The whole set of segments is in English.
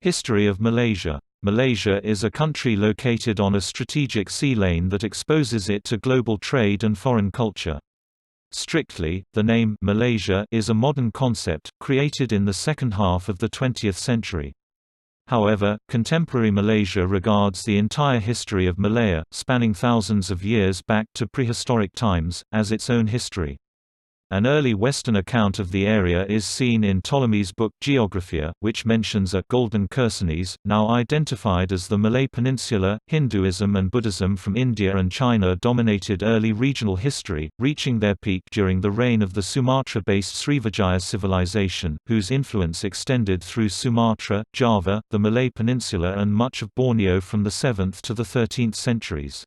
History of Malaysia. Malaysia is a country located on a strategic sea lane that exposes it to global trade and foreign culture. Strictly, the name Malaysia is a modern concept, created in the second half of the 20th century. However, contemporary Malaysia regards the entire history of Malaya, spanning thousands of years back to prehistoric times, as its own history. An early Western account of the area is seen in Ptolemy's book Geographia, which mentions a golden Chersonese, now identified as the Malay Peninsula. Hinduism and Buddhism from India and China dominated early regional history, reaching their peak during the reign of the Sumatra-based Srivijaya civilization, whose influence extended through Sumatra, Java, the Malay Peninsula and much of Borneo from the 7th to the 13th centuries.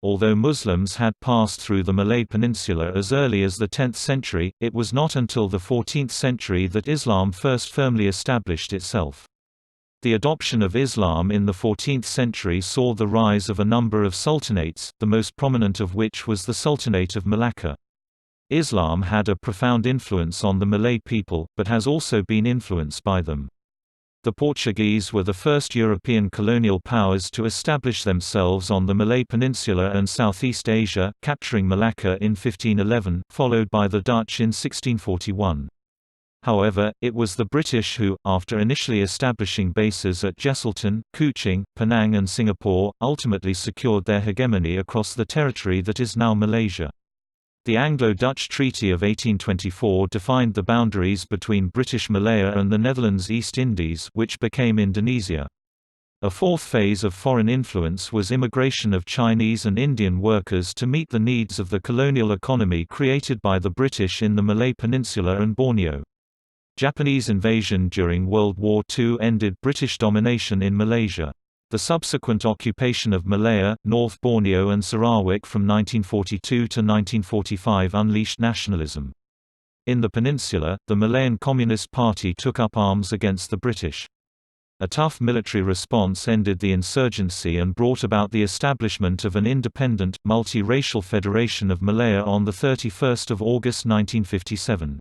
Although Muslims had passed through the Malay Peninsula as early as the 10th century, it was not until the 14th century that Islam first firmly established itself. The adoption of Islam in the 14th century saw the rise of a number of sultanates, the most prominent of which was the Sultanate of Malacca. Islam had a profound influence on the Malay people, but has also been influenced by them. The Portuguese were the first European colonial powers to establish themselves on the Malay Peninsula and Southeast Asia, capturing Malacca in 1511, followed by the Dutch in 1641. However, it was the British who, after initially establishing bases at Jesselton, Kuching, Penang and Singapore, ultimately secured their hegemony across the territory that is now Malaysia. The Anglo-Dutch Treaty of 1824 defined the boundaries between British Malaya and the Netherlands East Indies, which became Indonesia. A fourth phase of foreign influence was immigration of Chinese and Indian workers to meet the needs of the colonial economy created by the British in the Malay Peninsula and Borneo. Japanese invasion during World War II ended British domination in Malaysia. The subsequent occupation of Malaya, North Borneo and Sarawak from 1942 to 1945 unleashed nationalism. In the peninsula, the Malayan Communist Party took up arms against the British. A tough military response ended the insurgency and brought about the establishment of an independent, multi-racial Federation of Malaya on 31 August 1957.